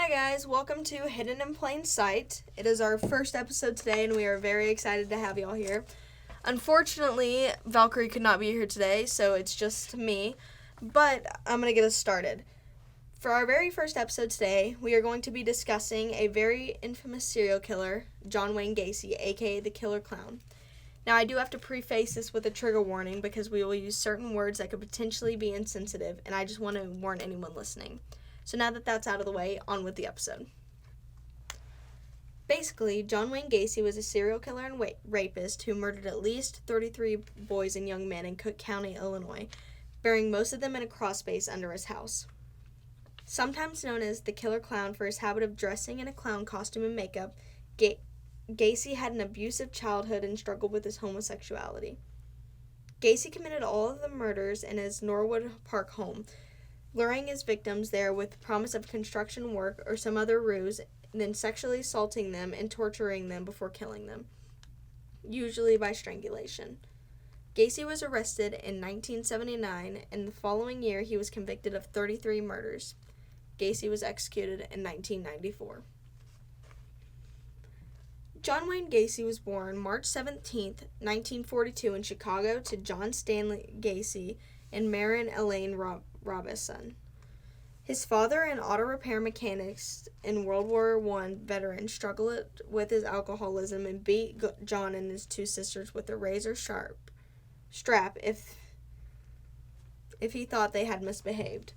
Hi guys, welcome to Hidden in Plain Sight. It is our first episode today and we are very excited to have y'all here. Unfortunately, Valkyrie could not be here today, so it's just me, but I'm going to get us started. For our very first episode today, we are going to be discussing a very infamous serial killer, John Wayne Gacy, aka the Killer Clown. Now, I do have to preface this with a trigger warning because we will use certain words that could potentially be insensitive, and I just want to warn anyone listening. So now that that's out of the way, on with the episode. Basically, John Wayne Gacy was a serial killer and rapist who murdered at least 33 boys and young men in Cook County, Illinois, burying most of them in a crawl space under his house. Sometimes known as the Killer Clown for his habit of dressing in a clown costume and makeup, Gacy had an abusive childhood and struggled with his homosexuality. Gacy committed all of the murders in his Norwood Park home, luring his victims there with the promise of construction work or some other ruse, then sexually assaulting them and torturing them before killing them, usually by strangulation. Gacy was arrested in 1979, and the following year he was convicted of 33 murders. Gacy was executed in 1994. John Wayne Gacy was born March 17, 1942 in Chicago to John Stanley Gacy and Marion Elaine Robison. His father, an auto repair mechanic and World War I veteran, struggled with his alcoholism and beat John and his two sisters with a razor-sharp strap if he thought they had misbehaved.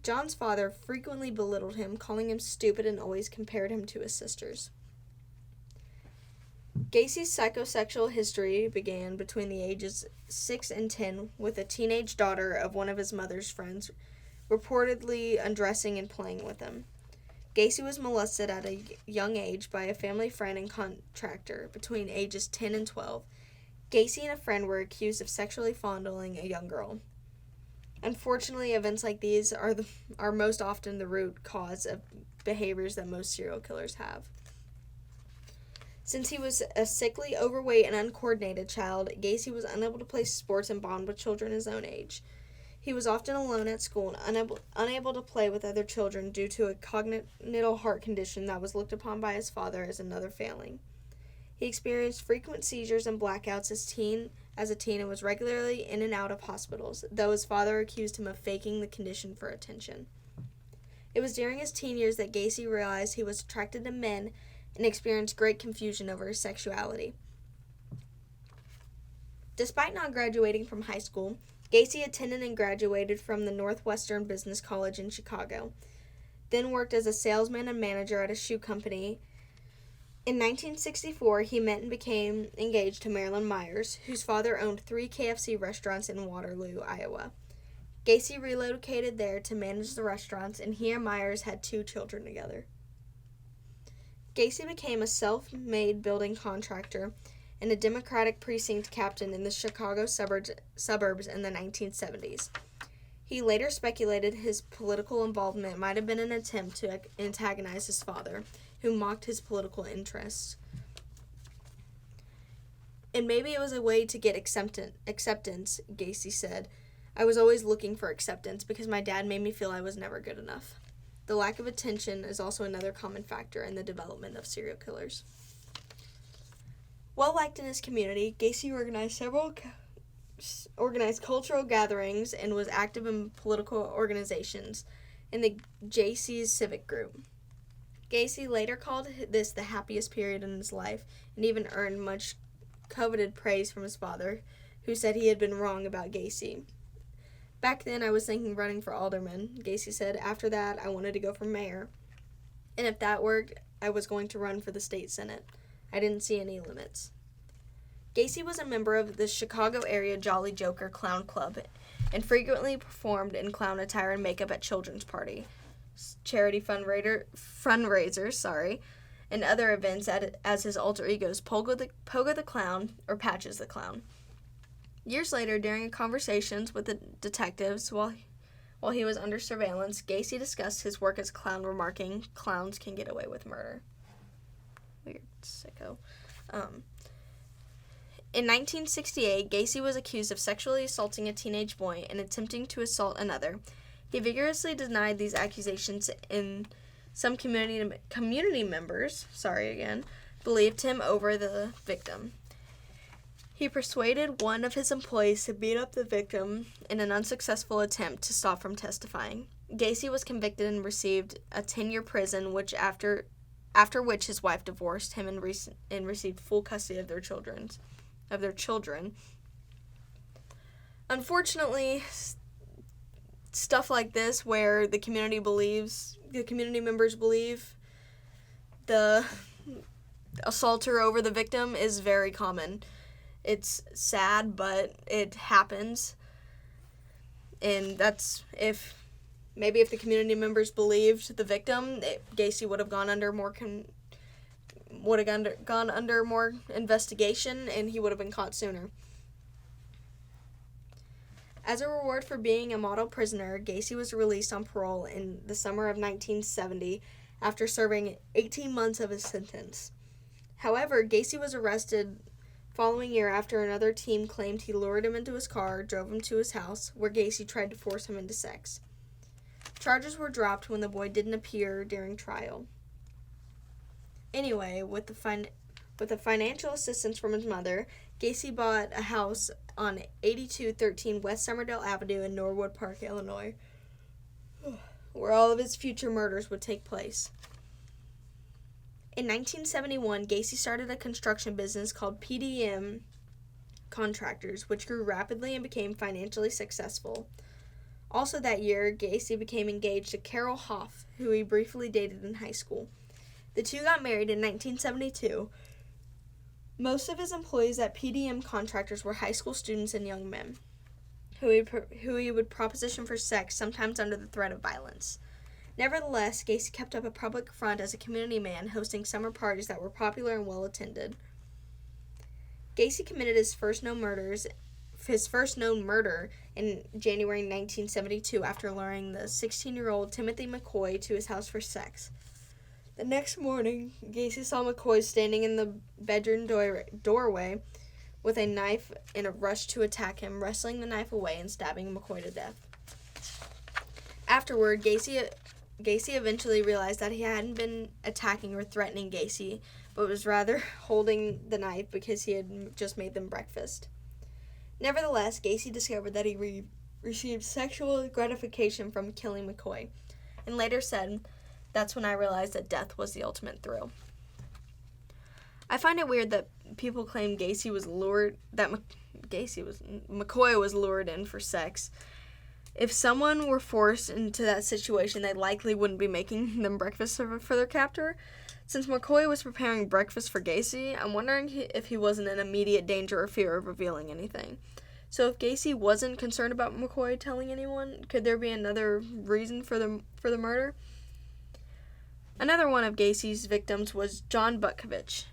John's father frequently belittled him, calling him stupid and always compared him to his sisters. Gacy's psychosexual history began between the ages 6 and 10 with a teenage daughter of one of his mother's friends reportedly undressing and playing with him. Gacy was molested at a young age by a family friend and contractor between ages 10 and 12. Gacy and a friend were accused of sexually fondling a young girl. Unfortunately, events like these are most often the root cause of behaviors that most serial killers have. Since he was a sickly, overweight, and uncoordinated child, Gacy was unable to play sports and bond with children his own age. He was often alone at school and unable to play with other children due to a congenital heart condition that was looked upon by his father as another failing. He experienced frequent seizures and blackouts as a teen and was regularly in and out of hospitals, though his father accused him of faking the condition for attention. It was during his teen years that Gacy realized he was attracted to men and experienced great confusion over his sexuality. Despite not graduating from high school, Gacy attended and graduated from the Northwestern Business College in Chicago, then worked as a salesman and manager at a shoe company. In 1964, he met and became engaged to Marilyn Myers, whose father owned 3 KFC restaurants in Waterloo, Iowa. Gacy relocated there to manage the restaurants, and he and Myers had 2 children together. Gacy became a self-made building contractor and a Democratic precinct captain in the Chicago suburbs in the 1970s. He later speculated his political involvement might have been an attempt to antagonize his father, who mocked his political interests. And maybe it was a way to get acceptance, Gacy said. I was always looking for acceptance because my dad made me feel I was never good enough. The lack of attention is also another common factor in the development of serial killers. Well liked in his community, Gacy organized cultural gatherings and was active in political organizations in the Jaycees Civic Group. Gacy later called this the happiest period in his life and even earned much coveted praise from his father, who said he had been wrong about Gacy. Back then, I was thinking running for alderman, Gacy said. After that, I wanted to go for mayor. And if that worked, I was going to run for the state senate. I didn't see any limits. Gacy was a member of the Chicago area Jolly Joker Clown Club and frequently performed in clown attire and makeup at children's parties, charity fundraisers, and other events as his alter egos Pogo the Clown or Patches the Clown. Years later, during conversations with the detectives while he was under surveillance, Gacy discussed his work as a clown, remarking, "Clowns can get away with murder." Weird sicko. In 1968, Gacy was accused of sexually assaulting a teenage boy and attempting to assault another. He vigorously denied these accusations in Some community members, believed him over the victim. He persuaded one of his employees to beat up the victim in an unsuccessful attempt to stop from testifying. Gacy was convicted and received a 10-year prison, after which his wife divorced him and received full custody of their children. Unfortunately, stuff like this, where the community members believe the assaulter over the victim, is very common. It's sad, but it happens. And that's if the community members believed the victim, Gacy would have gone under more investigation, and he would have been caught sooner. As a reward for being a model prisoner, Gacy was released on parole in the summer of 1970 after serving 18 months of his sentence. However, Gacy was arrested following year after another team claimed he lured him into his car, drove him to his house, where Gacy tried to force him into sex. Charges were dropped when the boy didn't appear during trial. Anyway, with the financial assistance from his mother, Gacy bought a house on 8213 West Somerdale Avenue in Norwood Park, Illinois, where all of his future murders would take place. In 1971, Gacy started a construction business called PDM Contractors, which grew rapidly and became financially successful. Also that year, Gacy became engaged to Carol Hoff, who he briefly dated in high school. The two got married in 1972. Most of his employees at PDM Contractors were high school students and young men, who he would proposition for sex, sometimes under the threat of violence. Nevertheless, Gacy kept up a public front as a community man, hosting summer parties that were popular and well attended. Gacy committed his first known murder in January 1972 after luring the 16-year-old Timothy McCoy to his house for sex. The next morning, Gacy saw McCoy standing in the bedroom doorway with a knife in a rush to attack him, wresting the knife away and stabbing McCoy to death. Afterward, Gacy eventually realized that he hadn't been attacking or threatening Gacy, but was rather holding the knife because he had just made them breakfast. Nevertheless, Gacy discovered that he received sexual gratification from killing McCoy, and later said, "That's when I realized that death was the ultimate thrill." I find it weird that people claim McCoy was lured in for sex. If someone were forced into that situation, they likely wouldn't be making them breakfast for their captor. Since McCoy was preparing breakfast for Gacy, I'm wondering if he wasn't in immediate danger or fear of revealing anything. So if Gacy wasn't concerned about McCoy telling anyone, could there be another reason for the murder? Another one of Gacy's victims was John Butkovich,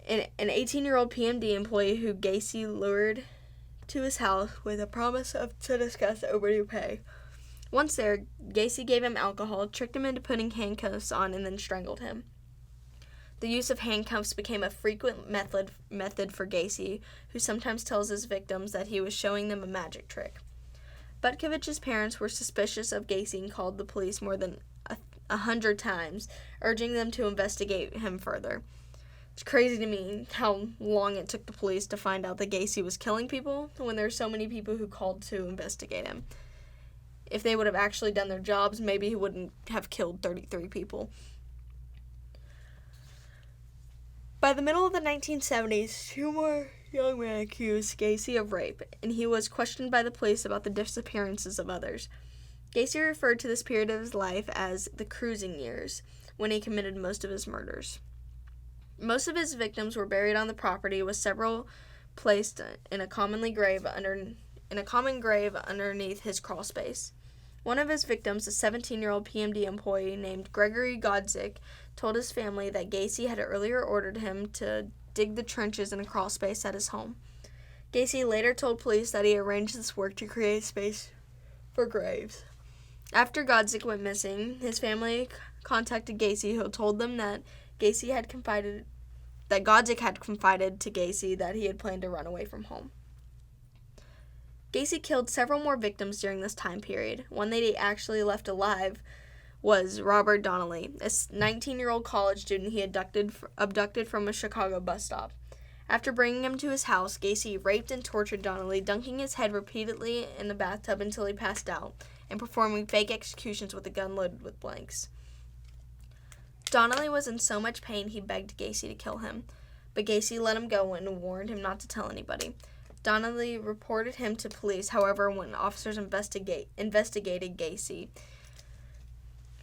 an 18-year-old PMD employee who Gacy lured to his house with a promise to discuss overdue pay. Once there, Gacy gave him alcohol, tricked him into putting handcuffs on, and then strangled him. The use of handcuffs became a frequent method for Gacy, who sometimes tells his victims that he was showing them a magic trick. Butkovich's parents were suspicious of Gacy and called the police more than 100 times, urging them to investigate him further. It's crazy to me how long it took the police to find out that Gacy was killing people when there were so many people who called to investigate him. If they would have actually done their jobs, maybe he wouldn't have killed 33 people. By the middle of the 1970s, 2 more young men accused Gacy of rape, and he was questioned by the police about the disappearances of others. Gacy referred to this period of his life as the cruising years, when he committed most of his murders. Most of his victims were buried on the property, with several placed in a common grave underneath his crawl space. One of his victims, a 17-year-old PMD employee named Gregory Godzik, told his family that Gacy had earlier ordered him to dig the trenches in a crawl space at his home. Gacy later told police that he arranged this work to create space for graves. After Godzik went missing, his family contacted Gacy, who told them that Godzik had confided to Gacy that he had planned to run away from home. Gacy killed several more victims during this time period. One that he actually left alive was Robert Donnelly, a 19-year-old college student he abducted from a Chicago bus stop. After bringing him to his house, Gacy raped and tortured Donnelly, dunking his head repeatedly in the bathtub until he passed out, and performing fake executions with a gun loaded with blanks. Donnelly was in so much pain he begged Gacy to kill him, but Gacy let him go and warned him not to tell anybody. Donnelly reported him to police. However, when officers investigated Gacy,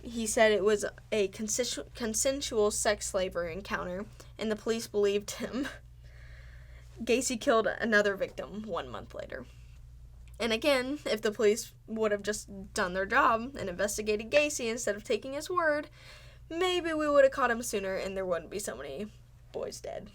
he said it was a consensual sex slavery encounter, and the police believed him. Gacy killed another victim 1 month later. And again, if the police would have just done their job and investigated Gacy instead of taking his word, maybe we would have caught him sooner and there wouldn't be so many boys dead.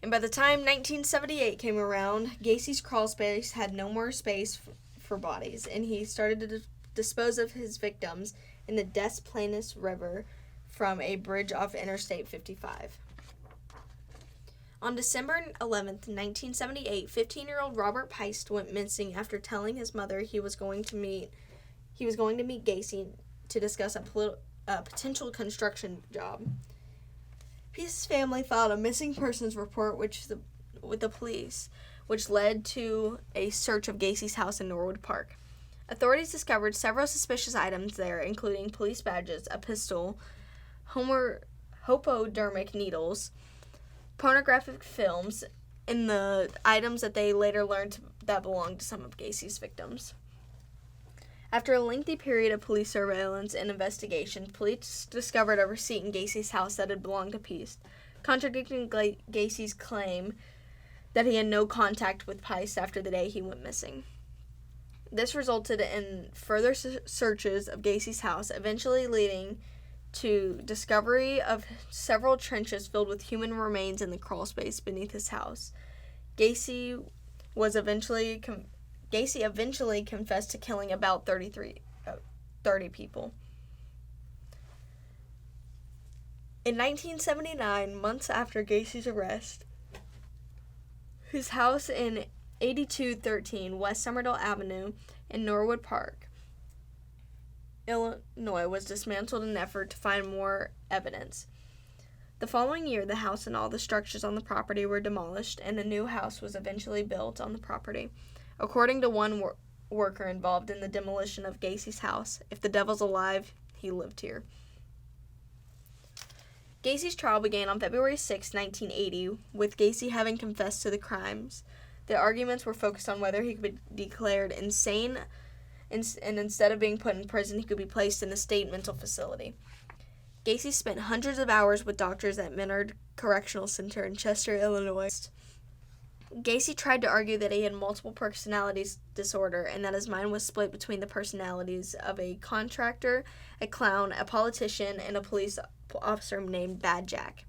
And by the time 1978 came around, Gacy's crawl space had no more space for bodies, and he started to dispose of his victims in the Des Plaines River from a bridge off Interstate 55. On December 11th, 1978, 15-year-old Robert Peist went missing after telling his mother he was going to meet Gacy to discuss a potential construction job. Peist's family filed a missing persons report with the police, which led to a search of Gacy's house in Norwood Park. Authorities discovered several suspicious items there, including police badges, a pistol, hypodermic needles, pornographic films, and the items that they later learned that belonged to some of Gacy's victims. After a lengthy period of police surveillance and investigation, police discovered a receipt in Gacy's house that had belonged to Peist, contradicting Gacy's claim that he had no contact with Peist after the day he went missing. This resulted in further searches of Gacy's house, eventually leading to discovery of several trenches filled with human remains in the crawl space beneath his house. Gacy eventually confessed to killing about 30 people. In 1979, months after Gacy's arrest, his house in 8213 West Somerville Avenue in Norwood Park, Illinois, was dismantled in an effort to find more evidence. The following year, the house and all the structures on the property were demolished, and a new house was eventually built on the property. According to one worker involved in the demolition of Gacy's house, "If the devil's alive, he lived here." Gacy's trial began on February 6, 1980, with Gacy having confessed to the crimes. The arguments were focused on whether he could be declared insane, and instead of being put in prison, he could be placed in a state mental facility. Gacy spent hundreds of hours with doctors at Menard Correctional Center in Chester, Illinois. Gacy tried to argue that he had multiple personalities disorder and that his mind was split between the personalities of a contractor, a clown, a politician, and a police officer named Bad Jack.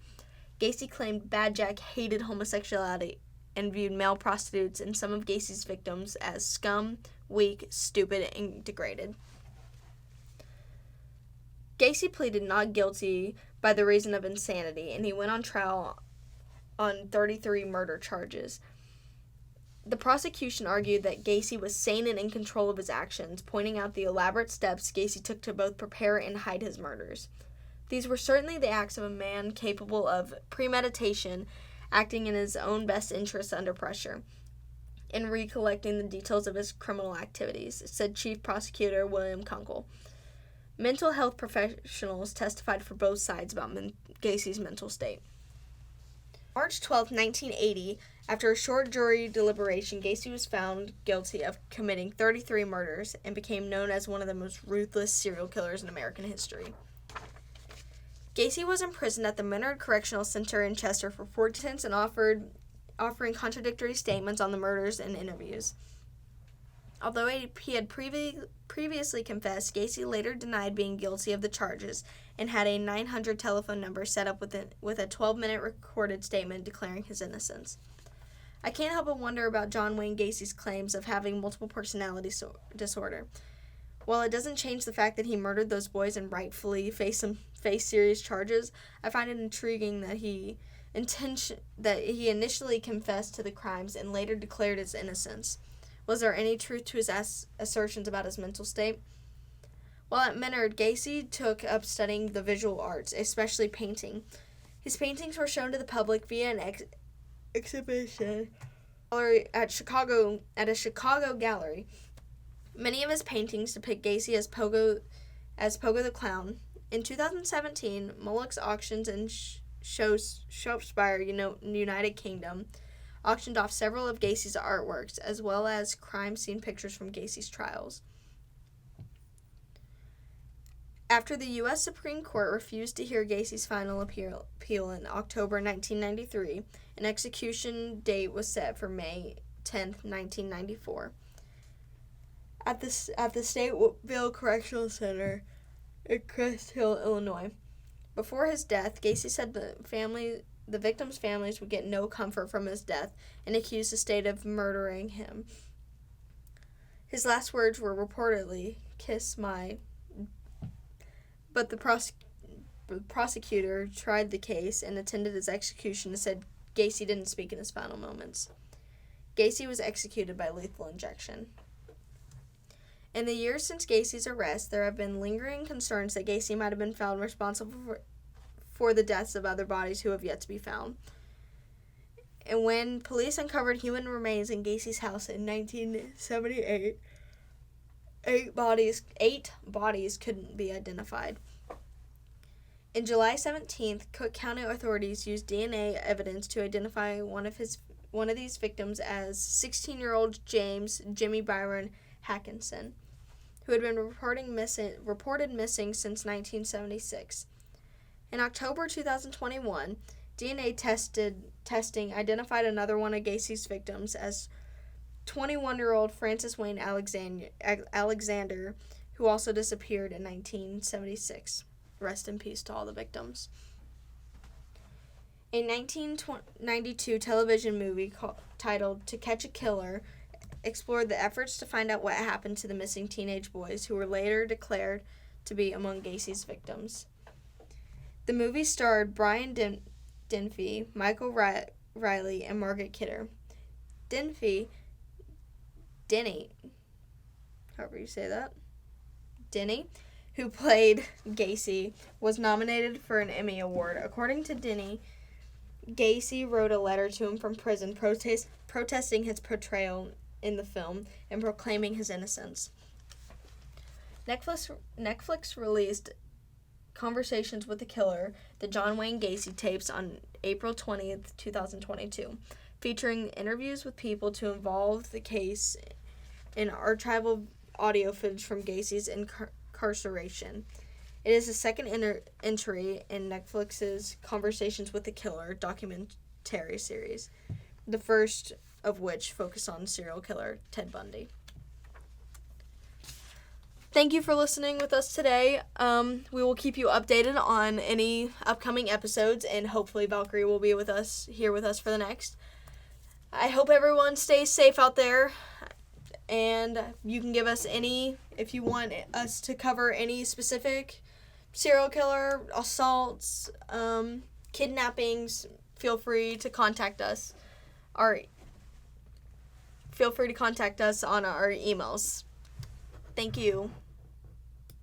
Gacy claimed Bad Jack hated homosexuality and viewed male prostitutes and some of Gacy's victims as scum, weak, stupid, and degraded. Gacy pleaded not guilty by the reason of insanity, and he went on trial on 33 murder charges. The prosecution argued that Gacy was sane and in control of his actions, pointing out the elaborate steps Gacy took to both prepare and hide his murders. These were certainly the acts of a man capable of premeditation, acting in his own best interests under pressure, and recollecting the details of his criminal activities, said Chief Prosecutor William Kunkel. Mental health professionals testified for both sides about Gacy's mental state. March 12, 1980, after a short jury deliberation, Gacy was found guilty of committing 33 murders and became known as one of the most ruthless serial killers in American history. Gacy was imprisoned at the Menard Correctional Center in Chester for 4 months and offering contradictory statements on the murders and interviews. Although he had previously confessed, Gacy later denied being guilty of the charges and had a 900 telephone number set up with a 12-minute recorded statement declaring his innocence. I can't help but wonder about John Wayne Gacy's claims of having multiple personality disorder. While it doesn't change the fact that he murdered those boys and rightfully face serious charges, I find it intriguing that he initially confessed to the crimes and later declared his innocence. Was there any truth to his assertions about his mental state? While at Menard, Gacy took up studying the visual arts, especially painting. His paintings were shown to the public via an exhibition at a Chicago gallery. Many of his paintings depict Gacy as Pogo the Clown. In 2017, Mullock's Auctions in Shropshire, United Kingdom, auctioned off several of Gacy's artworks, as well as crime scene pictures from Gacy's trials. After the U.S. Supreme Court refused to hear Gacy's final appeal in October 1993, an execution date was set for May 10, 1994. At the Stateville Correctional Center in Crest Hill, Illinois. Before his death, Gacy said the victims' families would get no comfort from his death and accused the state of murdering him. His last words were reportedly, "Kiss my..." But the prosecutor tried the case and attended his execution and said Gacy didn't speak in his final moments. Gacy was executed by lethal injection. In the years since Gacy's arrest, there have been lingering concerns that Gacy might have been found responsible for the deaths of other bodies who have yet to be found. And when police uncovered human remains in Gacy's house in 1978, eight bodies couldn't be identified. In July 17th, Cook County authorities used DNA evidence to identify one of these victims as 16-year-old James Jimmy Byron Hackinson, who had been reported missing since 1976. In October 2021, DNA testing identified another one of Gacy's victims as 21-year-old Francis Wayne Alexander, who also disappeared in 1976. Rest in peace to all the victims. A 1992 television movie titled To Catch a Killer explored the efforts to find out what happened to the missing teenage boys who were later declared to be among Gacy's victims. The movie starred Brian Dennehy, Michael Riley, and Margaret Kidder. Denny, however you say that, Denny, who played Gacy, was nominated for an Emmy Award. According to Denny, Gacy wrote a letter to him from prison protesting his portrayal in the film and proclaiming his innocence. Netflix released Conversations with the Killer, the John Wayne Gacy tapes, on April 20th, 2022, featuring interviews with people to involve the case and archival audio footage from Gacy's incarceration. It is the second entry in Netflix's Conversations with the Killer documentary series, the first of which focused on serial killer Ted Bundy. Thank you for listening with us today. We will keep you updated on any upcoming episodes, and hopefully Valkyrie will be here with us for the next. I hope everyone stays safe out there, and you can give us if you want us to cover any specific serial killer, assaults, kidnappings, feel free to contact us. Feel free to contact us on our emails. Thank you.